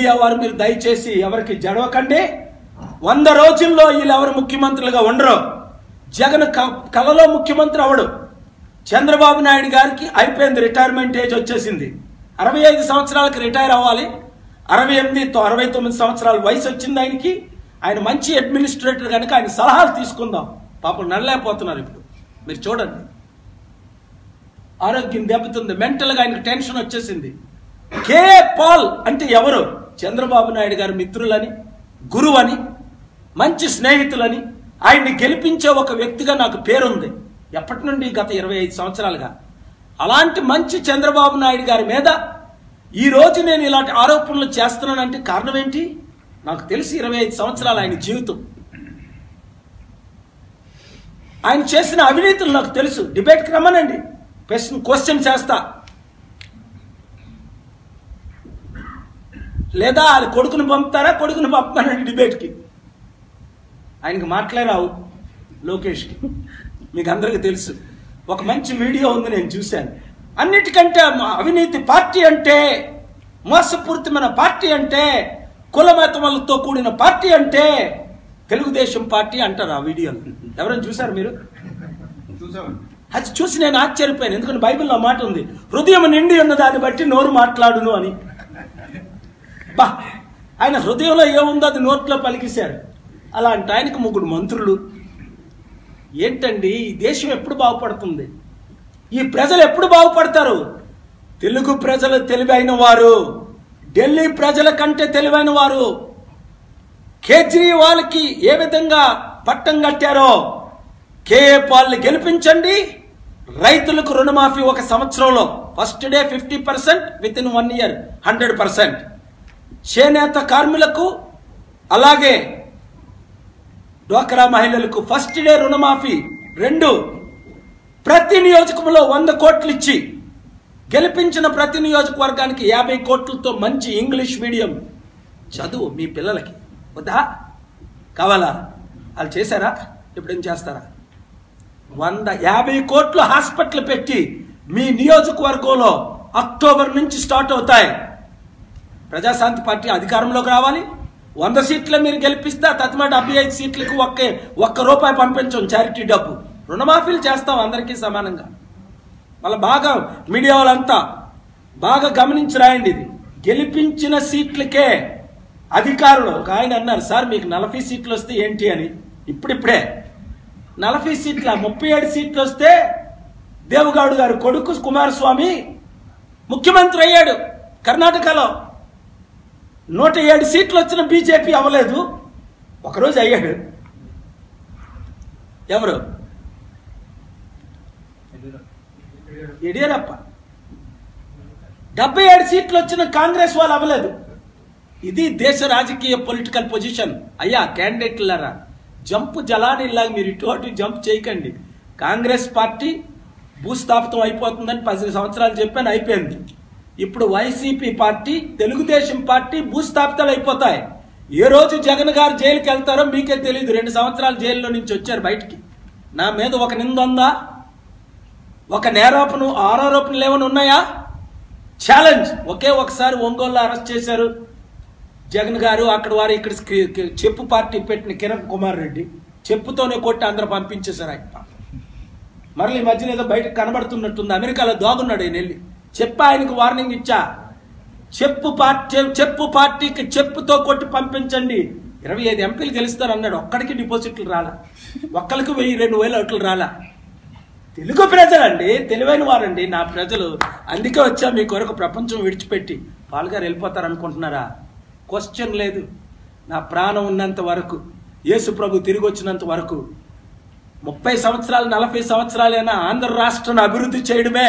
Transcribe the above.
Media వారు మీరు దయచేసి ఎవరికి జడవకండి. 100 రోజుల్లో వీళ్ళు ఎవరు ముఖ్యమంత్రులుగా ఉండరు. జగన్ కలలో ముఖ్యమంత్రి అవడు. చంద్రబాబు నాయుడు గారికి అయిపోయింది, రిటైర్మెంట్ ఏజ్ వచ్చేసింది. 65 సంవత్సరాలకు రిటైర్ అవ్వాలి. 69 సంవత్సరాల వయసు వచ్చింది ఆయనకి. ఆయన మంచి అడ్మినిస్ట్రేటర్ కనుక ఆయన సలహాలు తీసుకుందాం. పాపం నడలేకపోతున్నారు. ఇప్పుడు మీరు చూడండి, ఆరోగ్యం దెబ్బతుంది, మెంటల్గా ఆయనకు టెన్షన్ వచ్చేసింది. కేఏ పాల్ అంటే ఎవరు? చంద్రబాబు నాయుడు గారి మిత్రులని, గురువని, మంచి స్నేహితులని, ఆయన్ని గెలిపించే ఒక వ్యక్తిగా నాకు పేరుంది ఎప్పటి నుండి, గత 25 సంవత్సరాలుగా. అలాంటి మంచి చంద్రబాబు నాయుడు గారి మీద ఈ రోజు నేను ఇలాంటి ఆరోపణలు చేస్తున్నానంటే కారణం ఏంటి? నాకు తెలిసి 25 సంవత్సరాలు ఆయన జీవితం, ఆయన చేసిన అవినీతులు నాకు తెలుసు. డిబేట్కి రమ్మనండి, క్వశ్చన్ చేస్తా. లేదా అది కొడుకుని పంపుతారా, కొడుకుని పంపుతానండి డిబేట్కి. ఆయనకి మాటలే రావు లోకేష్కి, మీకు అందరికీ తెలుసు. ఒక మంచి వీడియో ఉంది, నేను చూశాను. అన్నిటికంటే అవినీతి పార్టీ అంటే, మోసపూరితమైన పార్టీ అంటే, కులమతములతో కూడిన పార్టీ అంటే తెలుగుదేశం పార్టీ అంటారు ఆ వీడియోలు. ఎవరైనా చూసారు మీరు? అది చూసి నేను ఆశ్చర్యపోయాను. ఎందుకంటే బైబిల్లో మాట ఉంది, హృదయం నిండి ఉన్న దాన్ని బట్టి నోరు మాట్లాడును అని. బా, ఆయన హృదయంలో ఏముందో అది నోట్లో పలికిశారు. అలాంటి ఆయనకు 3 మంత్రులు. ఏంటండి, ఈ దేశం ఎప్పుడు బాగుపడుతుంది? ఈ ప్రజలు ఎప్పుడు బాగుపడతారు? తెలుగు ప్రజలు తెలివైన వారు, ఢిల్లీ ప్రజల కంటే తెలివైన వారు. కేజ్రీవాల్కి ఏ విధంగా పట్టం కట్టారో కేఏ పాల్ని గెలిపించండి. రైతులకు రుణమాఫీ 1 సంవత్సరంలో first day 50%, with in 1 year 100%. చేనేత కార్మికులకు, అలాగే డ్వాక్రా మహిళలకు ఫస్ట్ డే రుణమాఫీ 2. ప్రతి నియోజకంలో 100 కోట్లు ఇచ్చి గెలిపించిన ప్రతి నియోజకవర్గానికి 50 కోట్లతో మంచి ఇంగ్లీష్ మీడియం చదువు మీ పిల్లలకి. వద్దా? కావాలా? వాళ్ళు చేశారా? ఎప్పుడేం చేస్తారా? 50 కోట్లు హాస్పిటల్ పెట్టి మీ నియోజకవర్గంలో అక్టోబర్ నుంచి స్టార్ట్ అవుతాయి. ప్రజాశాంతి పార్టీ అధికారంలోకి రావాలి. 100 సీట్లు మీరు గెలిపిస్తే తత్మాట 75 సీట్లకు ఒక్క రూపాయి పంపించం చారిటీ డబ్బు. రుణమాఫీలు చేస్తాం అందరికీ సమానంగా. మళ్ళీ బాగా మీడియా వాళ్ళంతా బాగా గమనించి రాయండి. ఇది గెలిపించిన సీట్లకే అధికారులు. ఒక ఆయన అన్నారు, సార్ మీకు 40 సీట్లు వస్తే ఏంటి అని. ఇప్పుడిప్పుడే 40 సీట్ల 37 సీట్లు వస్తే దేవగౌడ గారు కొడుకు కుమారస్వామి ముఖ్యమంత్రి అయ్యాడు కర్ణాటకలో. 107 సీట్లు వచ్చిన బీజేపీ అవ్వలేదు, ఒకరోజు అయ్యాడు. ఎవరు? యడియూరప్ప. 77 సీట్లు వచ్చిన కాంగ్రెస్ వాళ్ళు అవ్వలేదు. ఇది దేశ రాజకీయ పొలిటికల్ పొజిషన్. అయ్యా క్యాండిడేట్లారా, జంపు జలానిలాగా మీరు ఇటు అటు జంప్ చేయకండి. కాంగ్రెస్ పార్టీ భూస్థాపితం అయిపోతుందని 10 సంవత్సరాలు చెప్పాను, అయిపోయింది. ఇప్పుడు వైసీపీ పార్టీ, తెలుగుదేశం పార్టీ భూస్థాపితాలు అయిపోతాయి. ఏ రోజు జగన్ గారు జైలుకి వెళ్తారో మీకే తెలియదు. 2 సంవత్సరాలు జైల్లో నుంచి వచ్చారు బయటికి. నా మీద ఒక నింద ఉందా? ఒక ఆరోపణలు ఏమైనా ఉన్నాయా? ఛాలెంజ్. ఒకసారి ఒంగోలులో అరెస్ట్ చేశారు జగన్ గారు. అక్కడ వారు ఇక్కడ చెప్పు పార్టీ పెట్టిన కిరణ్ కుమార్ రెడ్డి చెప్పుతోనే కొట్టి అందరూ పంపించేశారు. ఆయన మరల ఈ మధ్యన ఏదో బయటకు కనబడుతున్నట్టుంది, అమెరికాలో దాగున్నాడు. ఆయన వెళ్ళి చెప్పి ఆయనకు వార్నింగ్ ఇచ్చా, చెప్పు పార్టీకి చెప్పుతో కొట్టి పంపించండి. 25 ఎంపీలు గెలుస్తారు అన్నాడు. ఒక్కడికి డిపాజిట్లు రాలా, ఒక్కరికి 1000-2000 ఓట్లు రాలా. తెలుగు ప్రజలండి, తెలివైన వారండి నా ప్రజలు. అందుకే వచ్చా మీ కొరకు ప్రపంచం విడిచిపెట్టి. పాల్గారు వెళ్ళిపోతారు అనుకుంటున్నారా? క్వశ్చన్ లేదు. నా ప్రాణం ఉన్నంత వరకు, యేసు ప్రభు తిరిగి వచ్చినంత వరకు 30 సంవత్సరాలు 40 సంవత్సరాలైనా ఆంధ్ర రాష్ట్రాన్ని అభివృద్ధి చేయడమే